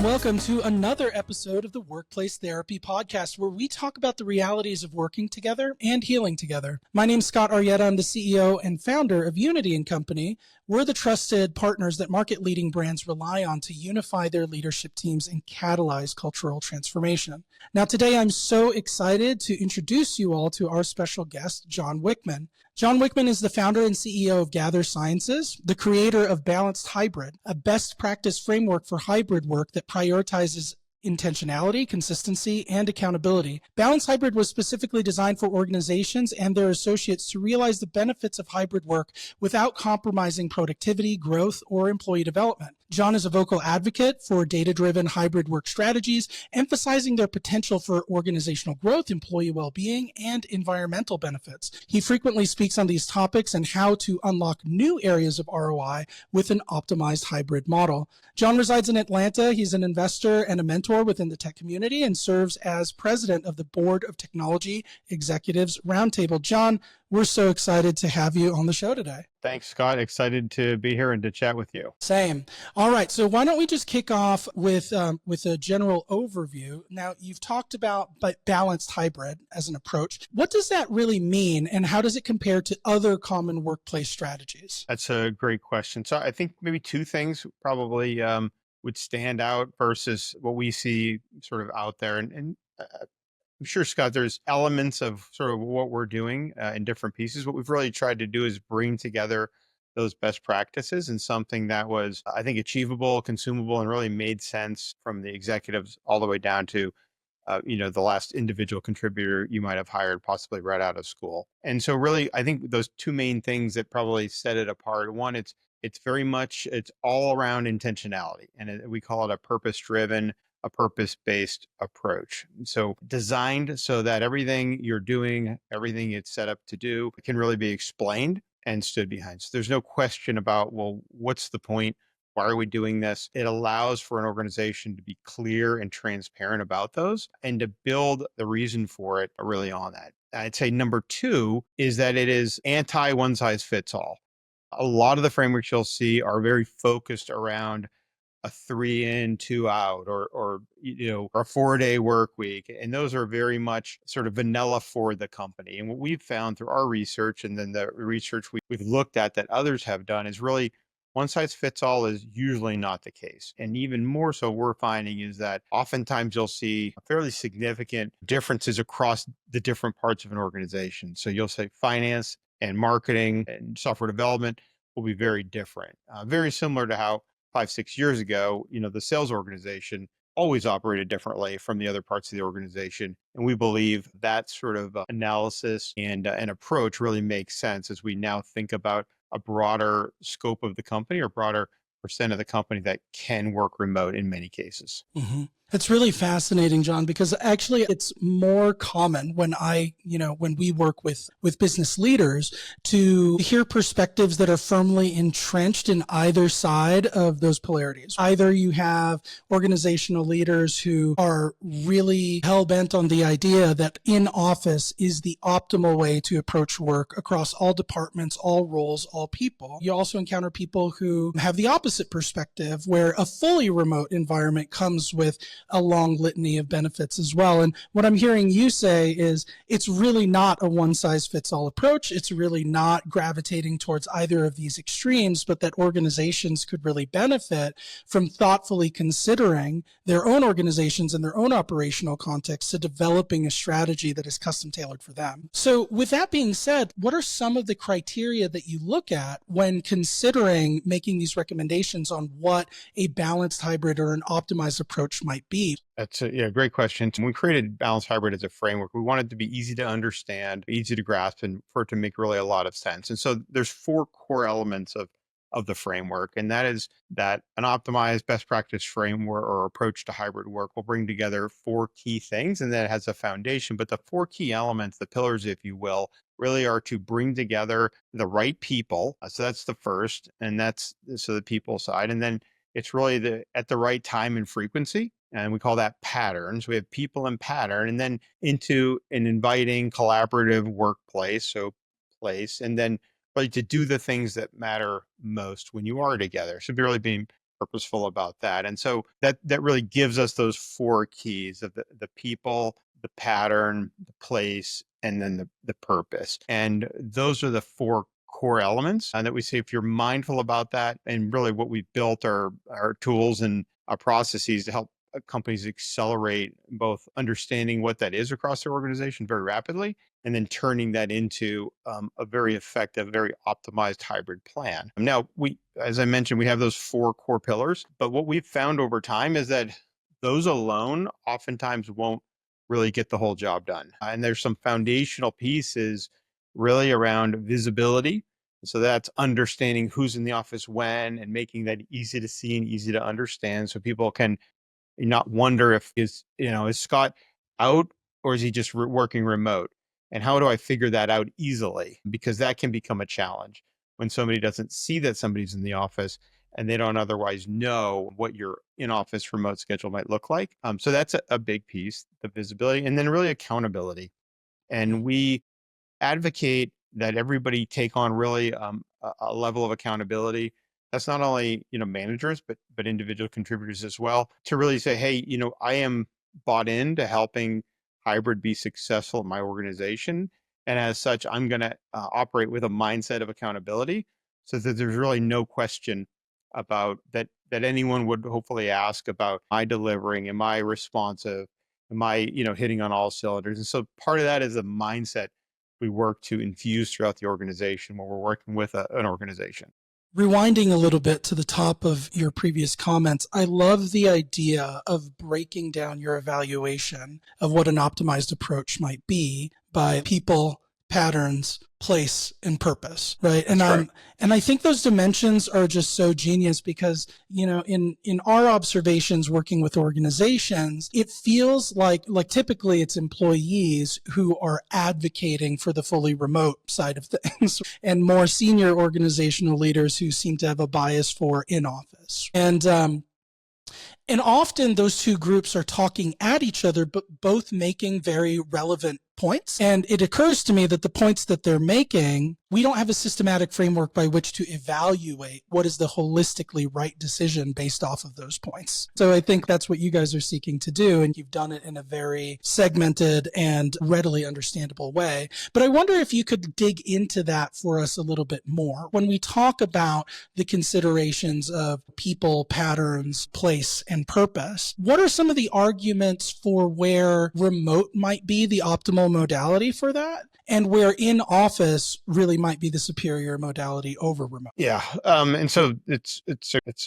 Welcome to another episode of the Workplace Therapy Podcast, where we talk about the realities of working together and healing together. My name's Scott Arrieta. I'm the CEO and founder of Unity & Company. We're the trusted partners that market-leading brands rely on to unify their leadership teams and catalyze cultural transformation. Now, today I'm so excited to introduce you all to our special guest, John Wichmann. John Wichmann is the founder and CEO of Gather Sciences, the creator of Balanced Hybrid, a best practice framework for hybrid work that prioritizes intentionality, consistency, and accountability. Balanced Hybrid was specifically designed for organizations and their associates to realize the benefits of hybrid work without compromising productivity, growth, or employee development. John is a vocal advocate for data-driven hybrid work strategies, emphasizing their potential for organizational growth, employee well-being, and environmental benefits. He frequently speaks on these topics and how to unlock new areas of ROI with an optimized hybrid model. John resides in Atlanta. He's an investor and a mentor within the tech community and serves as president of the Board of Technology Executives Roundtable. John, we're so excited to have you on the show today. Thanks, Scott. Excited to be here and to chat with you. Same. All right. So why don't we just kick off with a general overview? Now, you've talked about balanced hybrid as an approach. What does that really mean, and how does it compare to other common workplace strategies? That's a great question. So I think maybe two things probably would stand out versus what we see sort of out there. And I'm sure, Scott, there's elements of sort of what we're doing in different pieces. What we've really tried to do is bring together those best practices and something that was, I think, achievable, consumable, and really made sense from the executives all the way down to, the last individual contributor you might have hired possibly right out of school. And so really, I think those two main things that probably set it apart. One, it's all around intentionality. And we call it a purpose-driven, a purpose-based approach. So designed so that everything you're doing, everything it's set up to do can really be explained and stood behind. So there's no question about, well, what's the point? Why are we doing this? It allows for an organization to be clear and transparent about those and to build the reason for it really on that. I'd say number two is that it is anti one size fits all. A lot of the frameworks you'll see are very focused around a 3 in, 2 out, or a 4-day work week. And those are very much sort of vanilla for the company. And what we've found through our research and then the research we've looked at that others have done is really one size fits all is usually not the case. And even more so we're finding is that oftentimes you'll see fairly significant differences across the different parts of an organization. So you'll say finance and marketing and software development will be very different. Very similar to how 5-6 years ago, the sales organization always operated differently from the other parts of the organization. And we believe that sort of analysis and an approach really makes sense as we now think about a broader scope of the company or broader percent of the company that can work remote in many cases. Mm-hmm. It's really fascinating, John, because actually it's more common when when we work with business leaders to hear perspectives that are firmly entrenched in either side of those polarities. Either you have organizational leaders who are really hell-bent on the idea that in office is the optimal way to approach work across all departments, all roles, all people. You also encounter people who have the opposite perspective, where a fully remote environment comes with a long litany of benefits as well. And what I'm hearing you say is it's really not a one-size-fits-all approach. It's really not gravitating towards either of these extremes, but that organizations could really benefit from thoughtfully considering their own organizations and their own operational context to developing a strategy that is custom tailored for them. So with that being said, what are some of the criteria that you look at when considering making these recommendations on what a balanced hybrid or an optimized approach might be? That's a great question. When we created Balanced Hybrid as a framework, we wanted it to be easy to understand, easy to grasp, and for it to make really a lot of sense. And so there's 4 core elements of the framework. And that is that an optimized best practice framework or approach to hybrid work will bring together 4 key things. And then it has a foundation. But the 4 key elements, the pillars, if you will, really are to bring together the right people. So that's the first. And that's the people side. And then it's really at the right time and frequency. And we call that patterns. We have people and pattern, and then into an inviting collaborative workplace. So place, and then really to do the things that matter most when you are together. So really being purposeful about that. And so that really gives us those four keys of the people, the pattern, the place, and then the purpose. And those are the four core elements that we say if you're mindful about that, and really what we've built are our tools and our processes to help companies accelerate both understanding what that is across their organization very rapidly, and then turning that into a very effective, very optimized hybrid plan. Now, as I mentioned, we have those four core pillars, but what we've found over time is that those alone oftentimes won't really get the whole job done. And there's some foundational pieces really around visibility. So that's understanding who's in the office when and making that easy to see and easy to understand so people can not wonder if is Scott out or is he just working remote? And how do I figure that out easily? Because that can become a challenge when somebody doesn't see that somebody's in the office and they don't otherwise know what your in-office remote schedule might look like. So that's a big piece, the visibility, and then really accountability. And we advocate that everybody take on really a level of accountability. That's not only managers, but individual contributors as well, to really say, hey, I am bought into helping hybrid be successful in my organization, and as such, I'm going to operate with a mindset of accountability, so that there's really no question about that anyone would hopefully ask about, am I delivering? Am I responsive? Am I hitting on all cylinders? And so part of that is a mindset we work to infuse throughout the organization when we're working with an organization. Rewinding a little bit to the top of your previous comments, I love the idea of breaking down your evaluation of what an optimized approach might be by people, patterns, place, and purpose, right? And I think those dimensions are just so genius because, in our observations working with organizations, it feels like typically it's employees who are advocating for the fully remote side of things and more senior organizational leaders who seem to have a bias for in office. And often those two groups are talking at each other, but both making very relevant points. And it occurs to me that the points that they're making, we don't have a systematic framework by which to evaluate what is the holistically right decision based off of those points. So I think that's what you guys are seeking to do. And you've done it in a very segmented and readily understandable way. But I wonder if you could dig into that for us a little bit more. When we talk about the considerations of people, patterns, place, and purpose, what are some of the arguments for where remote might be the optimal modality for that, and where in office really might be the superior modality over remote? Yeah, and so it's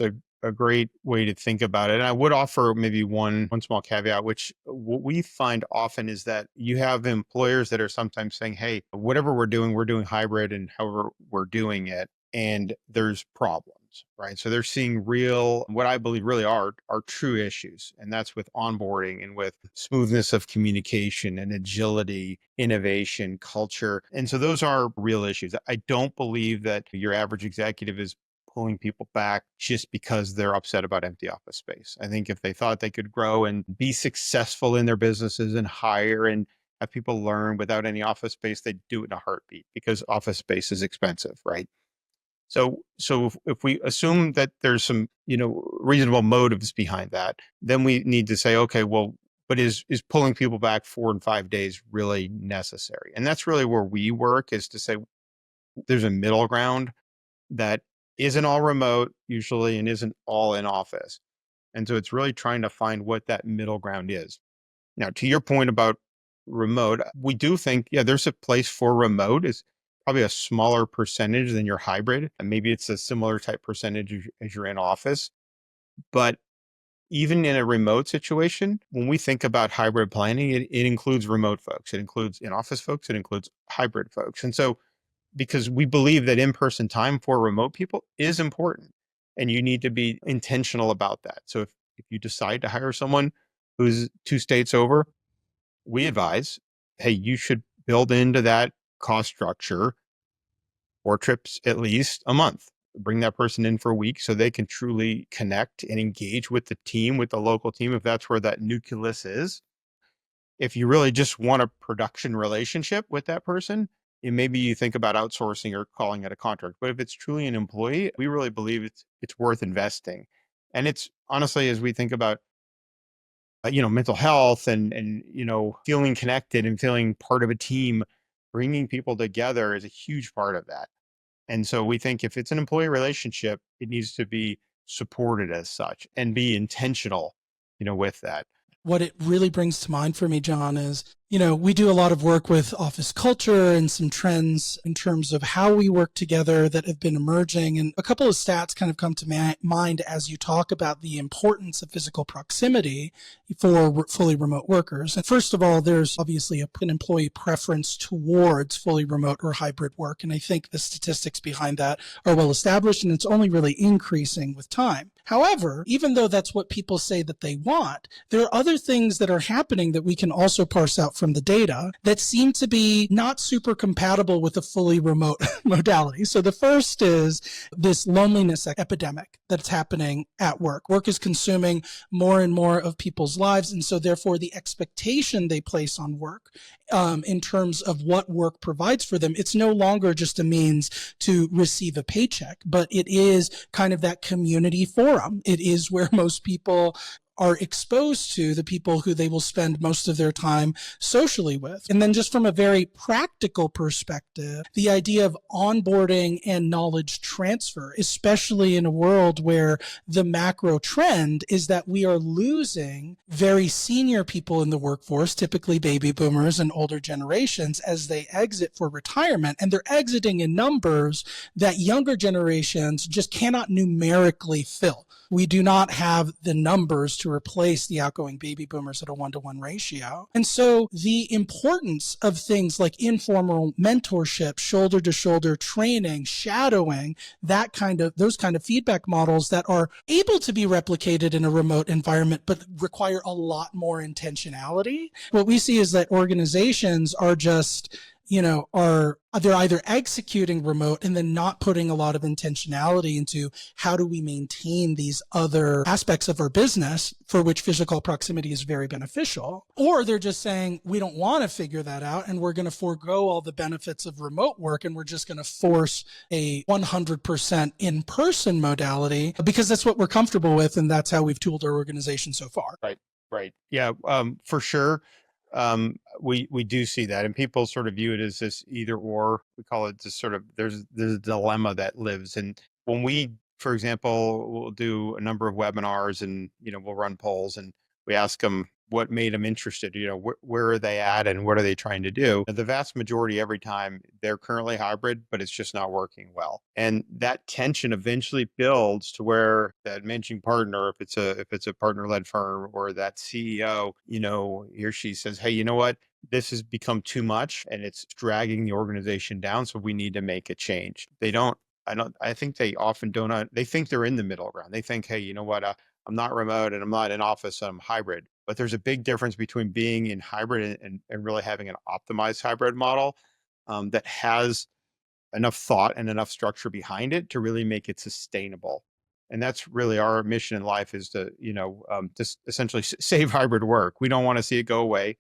a great way to think about it. And I would offer maybe one small caveat, which what we find often is that you have employers that are sometimes saying, "Hey, whatever we're doing hybrid, and however we're doing it, and there's problems." Right. So they're seeing what I believe really are true issues. And that's with onboarding and with smoothness of communication and agility, innovation, culture. And so those are real issues. I don't believe that your average executive is pulling people back just because they're upset about empty office space. I think if they thought they could grow and be successful in their businesses and hire and have people learn without any office space, they'd do it in a heartbeat because office space is expensive, right? So if we assume that there's some, reasonable motives behind that, then we need to say, okay, well, but is pulling people back 4 and 5 days really necessary? And that's really where we work, is to say there's a middle ground that isn't all remote usually and isn't all in office. And so it's really trying to find what that middle ground is. Now, to your point about remote, we do think, yeah, there's a place for remote. Is probably a smaller percentage than your hybrid. And maybe it's a similar type percentage as you're in office. But even in a remote situation, when we think about hybrid planning, it includes remote folks. It includes in-office folks. It includes hybrid folks. And so because we believe that in-person time for remote people is important, and you need to be intentional about that. So if you decide to hire someone who's 2 states over, we advise, hey, you should build into that cost structure 4 trips at least a month. Bring that person in for a week so they can truly connect and engage with the team, with the local team, if that's where that nucleus is. If you really just want a production relationship with that person, and maybe you think about outsourcing or calling it a contract. But if it's truly an employee, we really believe it's worth investing. And it's honestly, as we think about, mental health and, feeling connected and feeling part of a team, bringing people together is a huge part of that. And so we think if it's an employee relationship, it needs to be supported as such and be intentional, with that. What it really brings to mind for me, John, is, we do a lot of work with office culture and some trends in terms of how we work together that have been emerging. And a couple of stats kind of come to mind as you talk about the importance of physical proximity for fully remote workers. And first of all, there's obviously an employee preference towards fully remote or hybrid work. And I think the statistics behind that are well established, and it's only really increasing with time. However, even though that's what people say that they want, there are other things that are happening that we can also parse out from the data that seem to be not super compatible with a fully remote modality. So the first is this loneliness epidemic that's happening at work. Work is consuming more and more of people's lives. And so therefore the expectation they place on work in terms of what work provides for them, it's no longer just a means to receive a paycheck, but it is kind of that community forum. It is where most people are exposed to the people who they will spend most of their time socially with. And then just from a very practical perspective, the idea of onboarding and knowledge transfer, especially in a world where the macro trend is that we are losing very senior people in the workforce, typically baby boomers and older generations, as they exit for retirement. And they're exiting in numbers that younger generations just cannot numerically fill. We do not have the numbers to replace the outgoing baby boomers at a 1-to-1 ratio. And so the importance of things like informal mentorship, shoulder to shoulder training, shadowing, those kind of feedback models that are able to be replicated in a remote environment, but require a lot more intentionality. What we see is that organizations are just, they're either executing remote and then not putting a lot of intentionality into how do we maintain these other aspects of our business for which physical proximity is very beneficial, or they're just saying we don't want to figure that out and we're going to forego all the benefits of remote work and we're just going to force a 100% in-person modality because that's what we're comfortable with and that's how we've tooled our organization so far. Right. Yeah. For sure. We do see that, and people sort of view it as this either or. We call it just sort of there's a dilemma that lives. And when we, for example, we'll do a number of webinars and we'll run polls and we ask them what made them interested. Where are they at and what are they trying to do? And the vast majority every time they're currently hybrid, but it's just not working well. And that tension eventually builds to where that managing partner, if it's a partner-led firm or that CEO, he or she says, hey, you know what? This has become too much and it's dragging the organization down. So we need to make a change. I think they often don't, they think they're in the middle ground. They think, hey, you know what? I'm not remote and I'm not in office, I'm hybrid. But there's a big difference between being in hybrid and really having an optimized hybrid model that has enough thought and enough structure behind it to really make it sustainable. And that's really our mission in life is to, just essentially save hybrid work. We don't want to see it go away.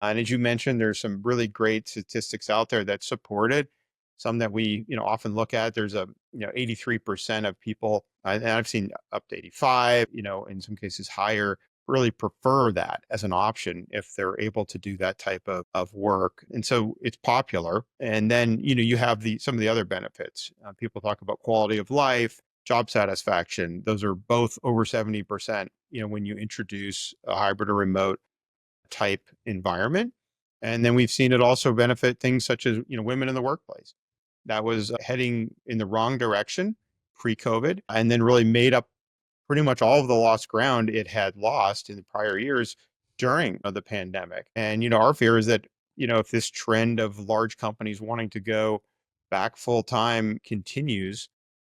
And as you mentioned, there's some really great statistics out there that support it. Some that we, often look at. There's 83% of people, and I've seen up to 85, in some cases higher, really prefer that as an option if they're able to do that type of work. And so it's popular. And then, you have some of the other benefits. People talk about quality of life, job satisfaction. Those are both over 70%, when you introduce a hybrid or remote type environment. And then we've seen it also benefit things such as, women in the workplace. That was heading in the wrong direction pre-COVID and then really made up pretty much all of the lost ground it had lost in the prior years during the pandemic. And, our fear is that, if this trend of large companies wanting to go back full time continues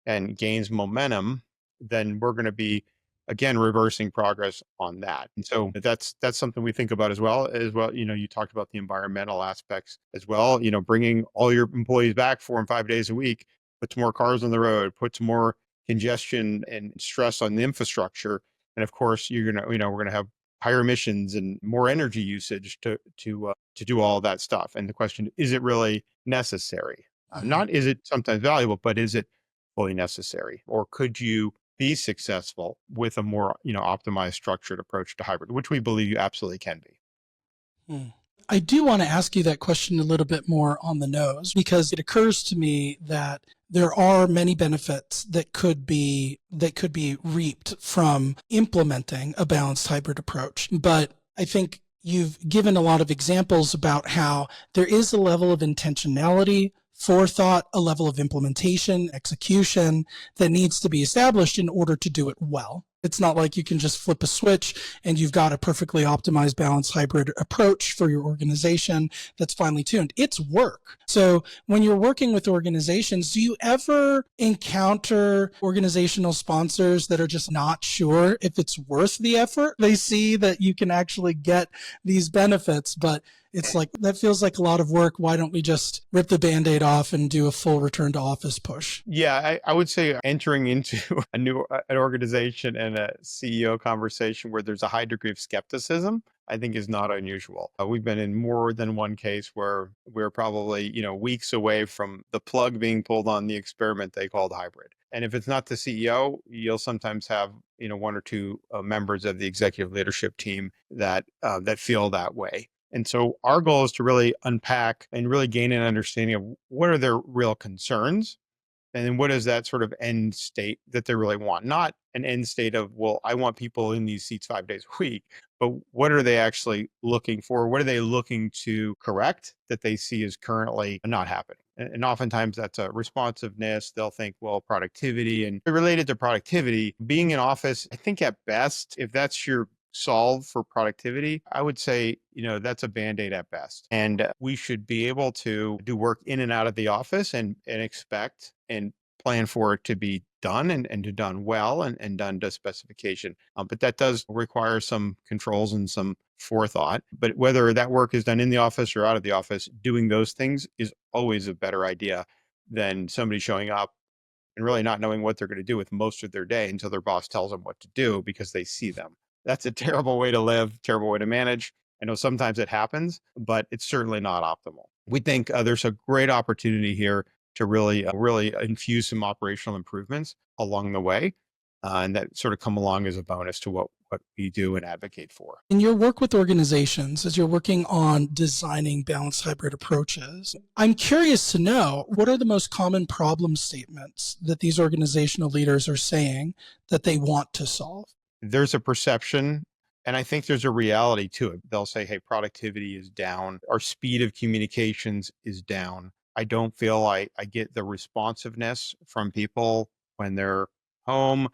and gains momentum, then we're going to be again reversing progress on that. And so that's something we think about as well. You talked about the environmental aspects as well. Bringing all your employees back 4 and 5 days a week puts more cars on the road, puts more congestion and stress on the infrastructure, and of course we're gonna have higher emissions and more energy usage to do all that stuff. And the question, is it really necessary? Not is it sometimes valuable, but is it fully necessary? Or could you be successful with a more, optimized structured approach to hybrid, which we believe you absolutely can be. Hmm. I do want to ask you that question a little bit more on the nose, because it occurs to me that there are many benefits that could be reaped from implementing a balanced hybrid approach. But I think you've given a lot of examples about how there is a level of intentionality, forethought, a level of implementation, execution that needs to be established in order to do it well. It's not like you can just flip a switch and you've got a perfectly optimized balanced hybrid approach for your organization that's finely tuned. It's work. So when you're working with organizations, do you ever encounter organizational sponsors that are just not sure if it's worth the effort? They see that you can actually get these benefits, but it's like, that feels like a lot of work. Why don't we just rip the Band-Aid off and do a full return to office push? Yeah, I would say entering into an organization and a CEO conversation where there's a high degree of skepticism, I think is not unusual. We've been in more than one case where we're probably, weeks away from the plug being pulled on the experiment they called hybrid. And if it's not the CEO, you'll sometimes have, one or two members of the executive leadership team that feel that way. And so our goal is to really unpack and really gain an understanding of what are their real concerns, and then what is that sort of end state that they really want? Not an end state of, well, I want people in these seats 5 days a week, but what are they actually looking for? What are they looking to correct that they see is currently not happening? And oftentimes that's a responsiveness. They'll think, well, productivity, and related to productivity, being in office, I think at best, if that's your solve for productivity, I would say, that's a Band-Aid at best. And we should be able to do work in and out of the office and expect and plan for it to be done and to done well and done to specification. But that does require some controls and some forethought. But whether that work is done in the office or out of the office, doing those things is always a better idea than somebody showing up and really not knowing what they're going to do with most of their day until their boss tells them what to do because they see them. That's a terrible way to live, terrible way to manage. I know sometimes it happens, but it's certainly not optimal. We think there's a great opportunity here to really infuse some operational improvements along the way, and that sort of come along as a bonus to what we do and advocate for. In your work with organizations, as you're working on designing balanced hybrid approaches, I'm curious to know, what are the most common problem statements that these organizational leaders are saying that they want to solve? There's a perception, and I think there's a reality to it. They'll say, hey, productivity is down. Our speed of communications is down. I don't feel I get the responsiveness from people when they're home.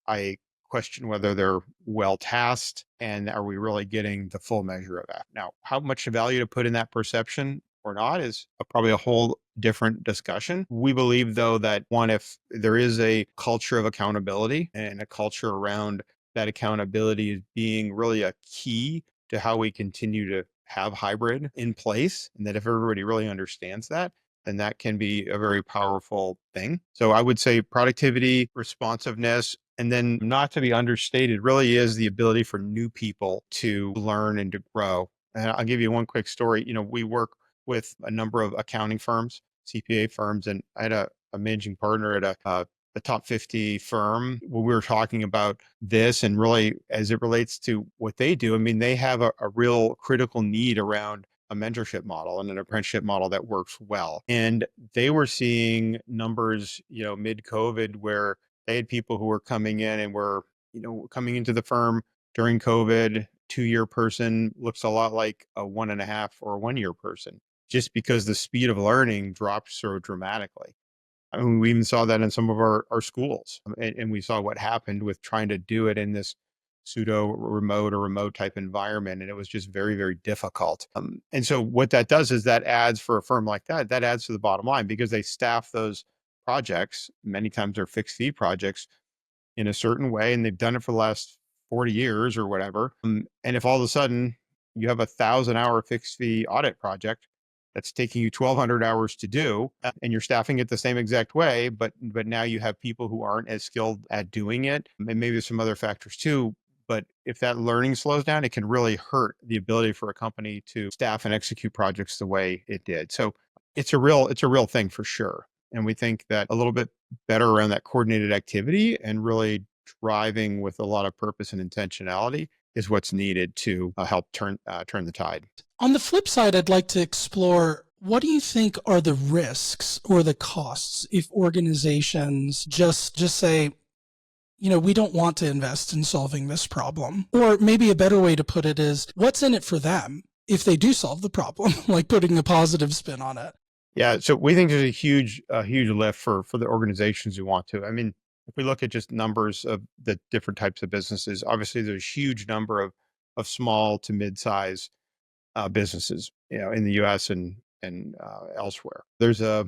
I question whether they're well tasked, and are we really getting the full measure of that? Now, how much value to put in that perception or not is probably a whole different discussion. We believe, though, that one, if there is a culture of accountability and a culture around that accountability is being really a key to how we continue to have hybrid in place, and that if everybody really understands that, then that can be a very powerful thing. So I would say productivity, responsiveness, and then not to be understated, really is the ability for new people to learn and to grow. And I'll give you one quick story. We work with a number of accounting firms, CPA firms, and I had a managing partner at a top 50 firm where we were talking about this, and really as it relates to what they do. I mean, they have a real critical need around a mentorship model and an apprenticeship model that works well. And they were seeing numbers, mid COVID, where they had people who were coming in and were, coming into the firm during COVID. 2-year person looks a lot like a 1.5 or 1-year person, just because the speed of learning dropped so dramatically. I mean, we even saw that in some of our schools, and we saw what happened with trying to do it in this pseudo remote or remote type environment. And it was just very, very difficult. And so what that does is that adds, for a firm like that adds to the bottom line, because they staff those projects. Many times they're fixed fee projects in a certain way, and they've done it for the last 40 years or whatever. And if all of a sudden you have a 1,000-hour fixed fee audit project that's taking you 1,200 hours to do, and you're staffing it the same exact way, but now you have people who aren't as skilled at doing it, and maybe there's some other factors too. But if that learning slows down, it can really hurt the ability for a company to staff and execute projects the way it did. So it's a real thing for sure. And we think that a little bit better around that coordinated activity and really driving with a lot of purpose and intentionality is what's needed to help turn the tide. On the flip side, I'd like to explore, what do you think are the risks or the costs if organizations just say, we don't want to invest in solving this problem? Or maybe a better way to put it is, what's in it for them if they do solve the problem, like putting a positive spin on it? Yeah, so we think there's a huge lift for the organizations who want to. I mean, if we look at just numbers of the different types of businesses, obviously there's a huge number of small to mid-size businesses, in the U.S. and elsewhere. There's a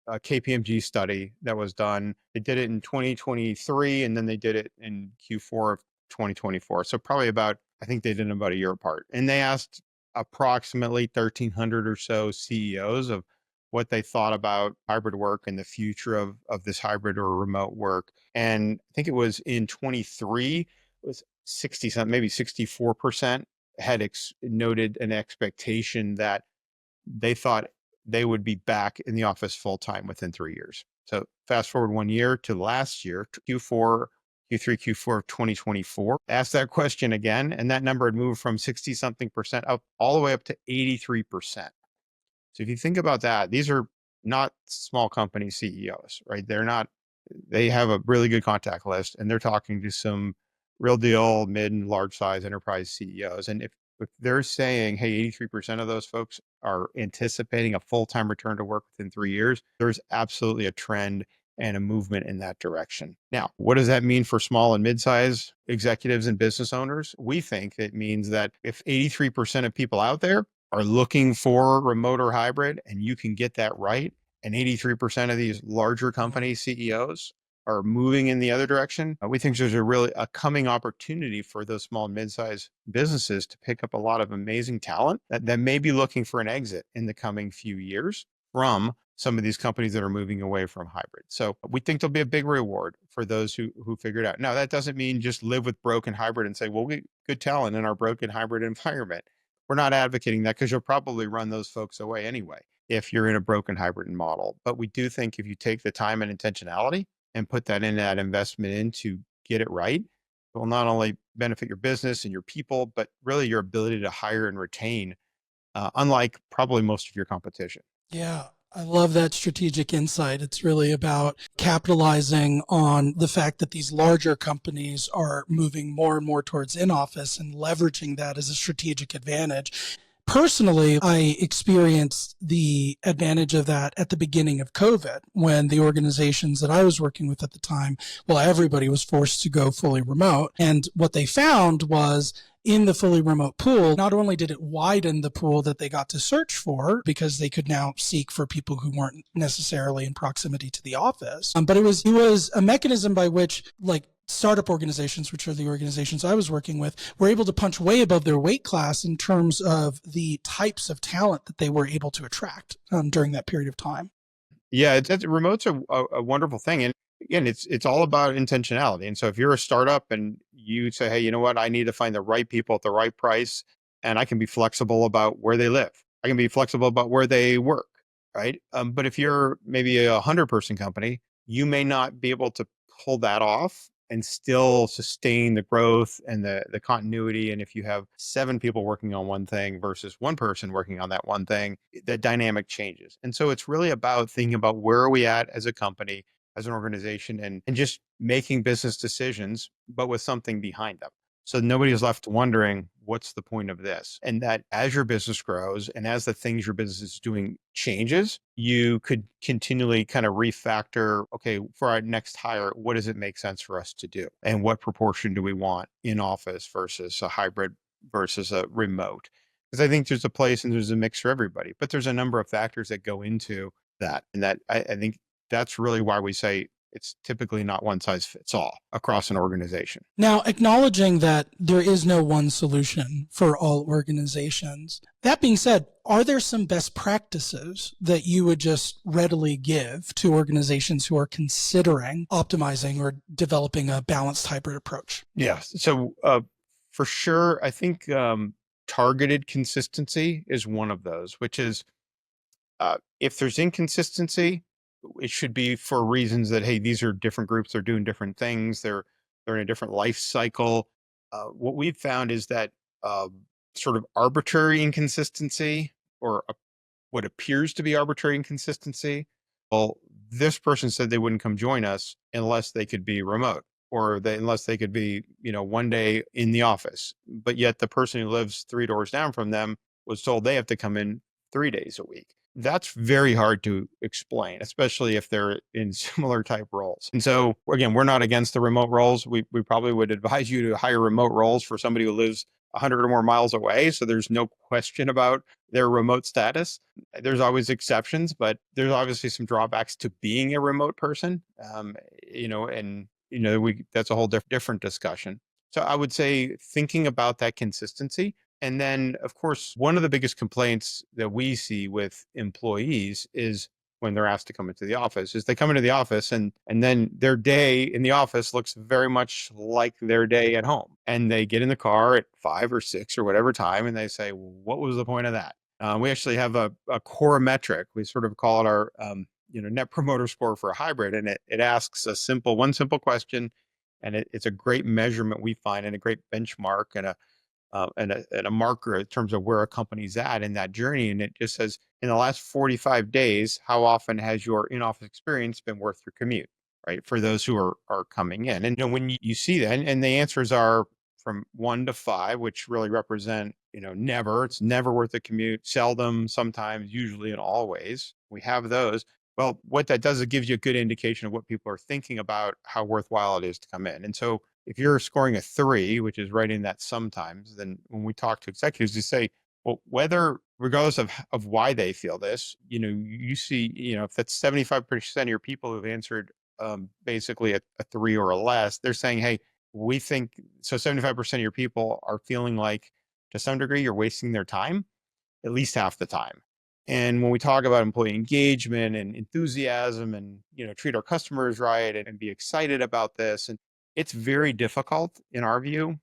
KPMG study that was done. They did it in 2023, and then they did it in Q4 of 2024. So probably I think they did it about a year apart. And they asked approximately 1,300 or so CEOs of what they thought about hybrid work and the future of this hybrid or remote work. And I think it was in 23, it was 60 something, maybe 64% had noted an expectation that they thought they would be back in the office full time within 3 years. So fast forward 1 year to last year, Q3, Q4 of 2024, asked that question again, and that number had moved from 60 something percent up all the way up to 83%. So if you think about that, these are not small company CEOs, right? They have a really good contact list, and they're talking to some real deal mid and large size enterprise CEOs. And if they're saying, hey, 83% of those folks are anticipating a full-time return to work within 3 years, there's absolutely a trend and a movement in that direction. Now, what does that mean for small and mid-size executives and business owners? We think it means that if 83% of people out there are looking for remote or hybrid, and you can get that right, and 83% of these larger company CEOs are moving in the other direction, we think there's a coming opportunity for those small and mid-sized businesses to pick up a lot of amazing talent that may be looking for an exit in the coming few years from some of these companies that are moving away from hybrid. So we think there'll be a big reward for those who figure it out. Now, that doesn't mean just live with broken hybrid and say, well, we get good talent in our broken hybrid environment. We're not advocating that, because you'll probably run those folks away anyway if you're in a broken hybrid model. But we do think if you take the time and intentionality and put that in, that investment in to get it right, it will not only benefit your business and your people, but really your ability to hire and retain, unlike probably most of your competition. Yeah, I love that strategic insight. It's really about capitalizing on the fact that these larger companies are moving more and more towards in-office and leveraging that as a strategic advantage. Personally, I experienced the advantage of that at the beginning of COVID, when the organizations that I was working with at the time, well, everybody was forced to go fully remote. And what they found was, in the fully remote pool, not only did it widen the pool that they got to search for, because they could now seek for people who weren't necessarily in proximity to the office, but it was a mechanism by which, like, startup organizations, which are the organizations I was working with, were able to punch way above their weight class in terms of the types of talent that they were able to attract during that period of time. Yeah, remote's a wonderful thing. And again, it's all about intentionality. And so if you're a startup and you say, hey, you know what, I need to find the right people at the right price, and I can be flexible about where they live. I can be flexible about where they work, right? But if you're maybe a 100-person company, you may not be able to pull that off and still sustain the growth and the continuity. And if you have 7 people working on one thing versus 1 person working on that one thing, the dynamic changes. And so it's really about thinking about, where are we at as a company, as an organization, and just making business decisions, but with something behind them. So nobody is left wondering, what's the point of this? And that as your business grows and as the things your business is doing changes, you could continually kind of refactor, okay, for our next hire, what does it make sense for us to do? And what proportion do we want in office versus a hybrid versus a remote? Because I think there's a place and there's a mix for everybody, but there's a number of factors that go into that. And that I think that's really why we say it's typically not one size fits all across an organization. Now, acknowledging that there is no one solution for all organizations, that being said, are there some best practices that you would just readily give to organizations who are considering optimizing or developing a balanced hybrid approach? Yeah. So for sure, I think targeted consistency is one of those, which is if there's inconsistency, it should be for reasons that, hey, these are different groups, they're doing different things, they're they're in a different life cycle. What we've found is that uh, sort of arbitrary inconsistency or what appears to be arbitrary inconsistency. Well, this person said they wouldn't come join us unless they could be remote or unless they could be, one day in the office. But yet the person who lives 3 doors down from them was told they have to come in 3 days a week. That's very hard to explain, especially if they're in similar type roles. And so again, we're not against the remote roles. We probably would advise you to hire remote roles for somebody who lives 100 or more miles away. So there's no question about their remote status. There's always exceptions, but there's obviously some drawbacks to being a remote person. That's a whole different discussion. So I would say thinking about that consistency. And then, of course, one of the biggest complaints that we see with employees is when they're asked to come into the office is they come into the office and then their day in the office looks very much like their day at home. And they get in the car at 5 or 6 or whatever time and they say, well, what was the point of that? We actually have a core metric. We sort of call it our net promoter score for a hybrid. And it asks one simple question. And it's a great measurement we find and a great benchmark and a marker in terms of where a company's at in that journey. And it just says, in the last 45 days, how often has your in-office experience been worth your commute, right? For those who are coming in. And when you see that, and the answers are from 1 to 5, which really represent, never, it's never worth the commute, seldom, sometimes, usually, and always. We have those. Well, what that does, it gives you a good indication of what people are thinking about how worthwhile it is to come in. And so if you're scoring a 3, which is right in that sometimes, then when we talk to executives, you say, well, regardless of why they feel this, you see, if that's 75% of your people who've answered basically a 3 or a less, they're saying, hey, we think, so 75% of your people are feeling like to some degree you're wasting their time, at least half the time. And when we talk about employee engagement and enthusiasm and, treat our customers right and be excited about this, and it's very difficult in our view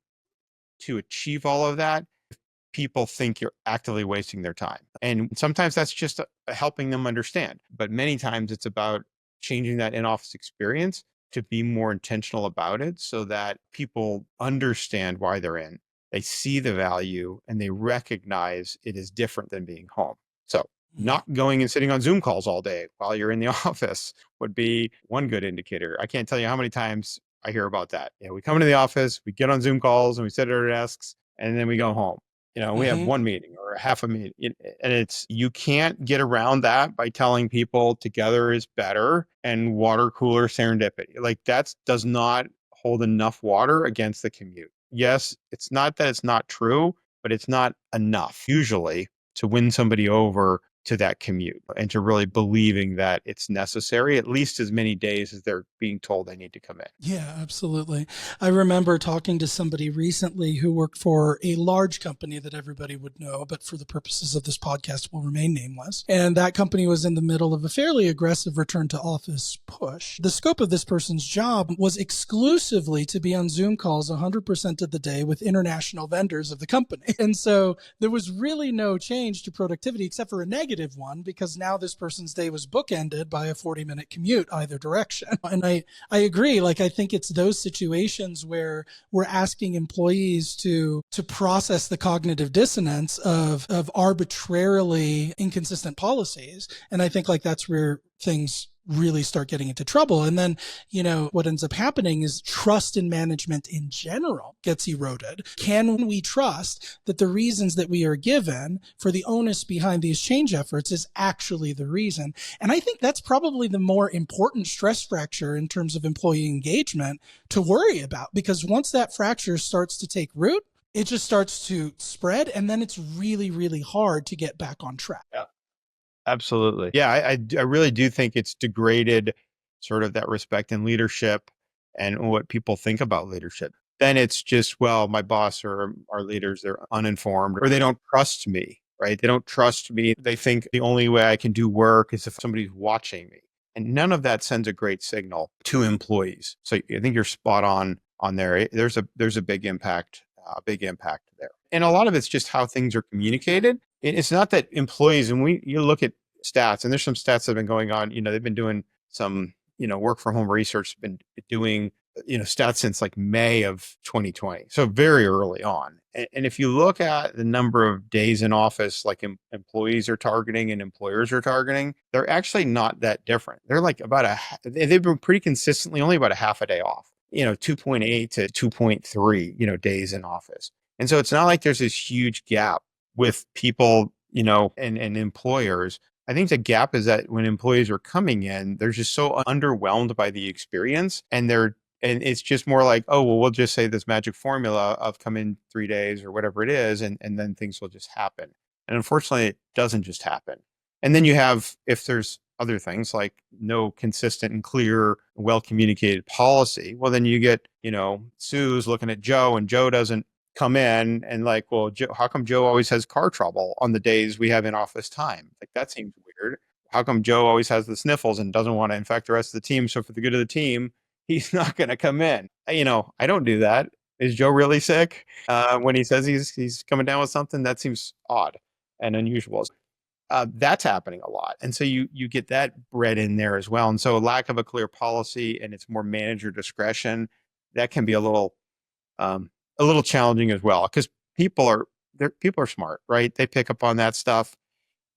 to achieve all of that if people think you're actively wasting their time. And sometimes that's just helping them understand. But many times it's about changing that in-office experience to be more intentional about it so that people understand why they're in. They see the value and they recognize it is different than being home. So not going and sitting on Zoom calls all day while you're in the office would be one good indicator. I can't tell you how many times I hear about that. We come into the office, we get on Zoom calls and we sit at our desks and then we go home. We have one meeting or half a meeting. And you can't get around that by telling people together is better and water cooler serendipity. Like that does not hold enough water against the commute. Yes, it's not that it's not true, but it's not enough usually to win somebody over to that commute and to really believing that it's necessary, at least as many days as they're being told they need to come in. Yeah, absolutely. I remember talking to somebody recently who worked for a large company that everybody would know, but for the purposes of this podcast will remain nameless. And that company was in the middle of a fairly aggressive return to office push. The scope of this person's job was exclusively to be on Zoom calls 100% of the day with international vendors of the company. And so there was really no change to productivity except for a negative one, because now this person's day was bookended by a 40-minute commute either direction. And I agree. Like, I think it's those situations where we're asking employees to process the cognitive dissonance of arbitrarily inconsistent policies. And I think that's where things really start getting into trouble. And then, what ends up happening is trust in management in general gets eroded. Can we trust that the reasons that we are given for the onus behind these change efforts is actually the reason? And I think that's probably the more important stress fracture in terms of employee engagement to worry about, because once that fracture starts to take root, it just starts to spread, and then it's really, really hard to get back on track. Yeah. Absolutely. Yeah, I really do think it's degraded sort of that respect in leadership and what people think about leadership. Then it's just, well, my boss or our leaders, they're uninformed or they don't trust me, right? They don't trust me. They think the only way I can do work is if somebody's watching me. And none of that sends a great signal to employees. So I think you're spot on there. There's a big impact there. And a lot of it's just how things are communicated. It's not that employees, and you look at stats, and there's some stats that have been going on, they've been doing some, work from home research, been doing stats since like May of 2020. So very early on. And if you look at the number of days in office, like employees are targeting and employers are targeting, they're actually not that different. They're like they've been pretty consistently only about a half a day off, 2.8 to 2.3, days in office. And so it's not like there's this huge gap with people, and employers. I think the gap is that when employees are coming in, they're just so underwhelmed by the experience, and it's just more like, oh, well, we'll just say this magic formula of come in 3 days or whatever it is, and then things will just happen. And unfortunately, it doesn't just happen. And then you have, if there's other things like no consistent and clear, well communicated policy, well, then you get, Sue's looking at Joe, and Joe doesn't come in and like, well, Joe, how come Joe always has car trouble on the days we have in office time? Like, that seems weird. How come Joe always has the sniffles and doesn't want to infect the rest of the team? So for the good of the team, he's not going to come in. I don't do that. Is Joe really sick? When he says he's coming down with something, that seems odd and unusual. That's happening a lot. And so you get that bred in there as well. And so a lack of a clear policy, and it's more manager discretion, that can be a little challenging as well, because people are smart, right? They pick up on that stuff,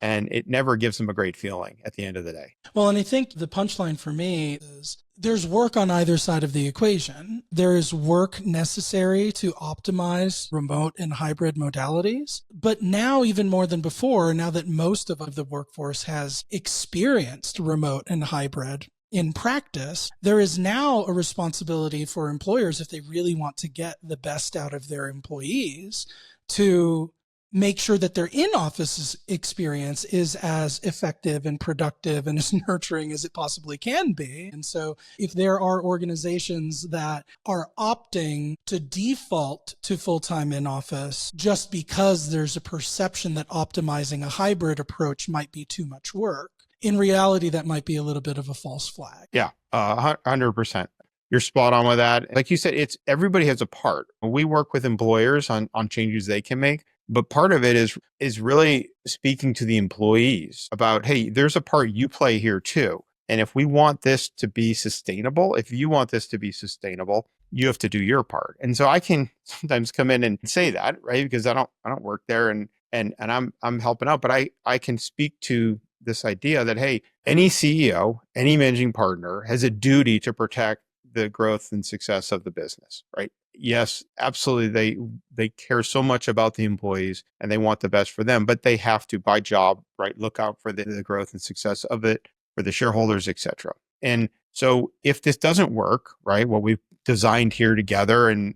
and it never gives them a great feeling at the end of the day. Well, and I think the punchline for me is there's work on either side of the equation. There is work necessary to optimize remote and hybrid modalities. But now, even more than before, now that most of the workforce has experienced remote and hybrid in practice, there is now a responsibility for employers, if they really want to get the best out of their employees, to make sure that their in-office experience is as effective and productive and as nurturing as it possibly can be. And so if there are organizations that are opting to default to full-time in-office just because there's a perception that optimizing a hybrid approach might be too much work, in reality, that might be a little bit of a false flag. Yeah, 100%. You're spot on with that. Like you said, everybody has a part. We work with employers on changes they can make. But part of it is really speaking to the employees about, hey, there's a part you play here too. And if we want this to be sustainable, if you want this to be sustainable, you have to do your part. And so I can sometimes come in and say that, right? Because I don't work there and I'm helping out, but I can speak to this idea that, hey, any CEO, any managing partner has a duty to protect the growth and success of the business, right? Yes, absolutely. They care so much about the employees and they want the best for them, but they have to, by job, right, look out for the growth and success of it, for the shareholders, et cetera. And so if this doesn't work, right, what we've designed here together, and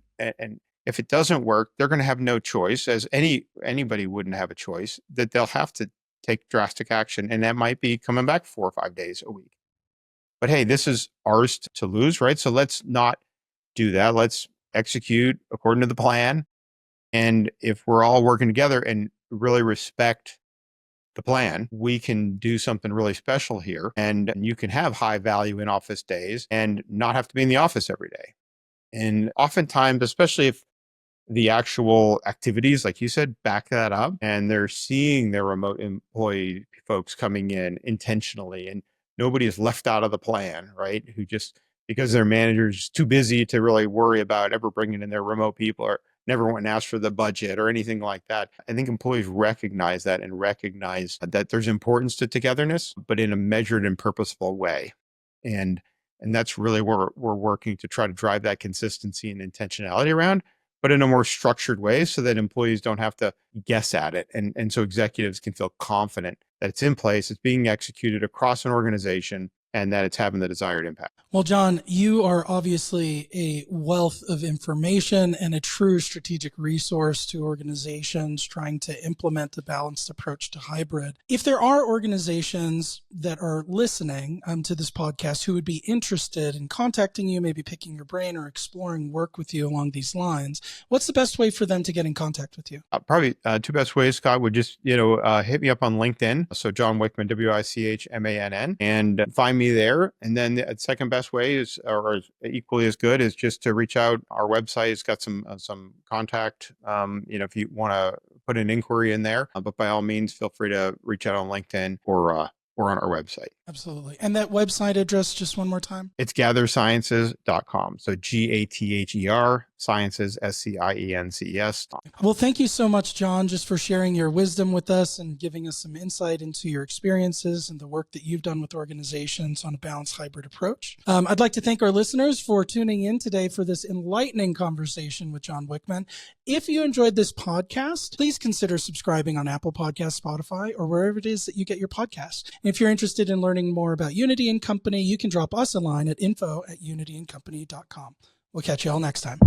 if it doesn't work, they're going to have no choice, as anybody wouldn't have a choice, that they'll have to take drastic action. And that might be coming back 4 or 5 days a week. But hey, this is ours to lose, right? So let's not do that. Let's execute according to the plan. And if we're all working together and really respect the plan, we can do something really special here. And you can have high value in office days and not have to be in the office every day. And oftentimes, especially if the actual activities, like you said, back that up, and they're seeing their remote employee folks coming in intentionally, and nobody is left out of the plan, right? Who just, because their manager's too busy to really worry about ever bringing in their remote people, or never went and asked for the budget or anything like that. I think employees recognize that, and recognize that there's importance to togetherness, but in a measured and purposeful way. And that's really where we're working to try to drive that consistency and intentionality around, but in a more structured way, so that employees don't have to guess at it. And so executives can feel confident that it's in place, it's being executed across an organization, and that it's having the desired impact. Well, John, you are obviously a wealth of information and a true strategic resource to organizations trying to implement a balanced approach to hybrid. If there are organizations that are listening to this podcast who would be interested in contacting you, maybe picking your brain or exploring work with you along these lines, what's the best way for them to get in contact with you? Probably two best ways, Scott, would just, hit me up on LinkedIn. So John Wichmann, Wichmann, and find me there. And then the second best way is, or equally as good, is just to reach out. Our website has got some contact, if you want to put an inquiry in there, but by all means, feel free to reach out on LinkedIn or on our website. Absolutely. And that website address, just one more time. It's gathersciences.com. So GATHER sciences, SCIENCES. Well, thank you so much, John, just for sharing your wisdom with us and giving us some insight into your experiences and the work that you've done with organizations on a balanced hybrid approach. I'd like to thank our listeners for tuning in today for this enlightening conversation with John Wichmann. If you enjoyed this podcast, please consider subscribing on Apple Podcasts, Spotify, or wherever it is that you get your podcasts. If you're interested in learning more about Unity & Company, you can drop us a line at info@unityandcompany.com. We'll catch you all next time.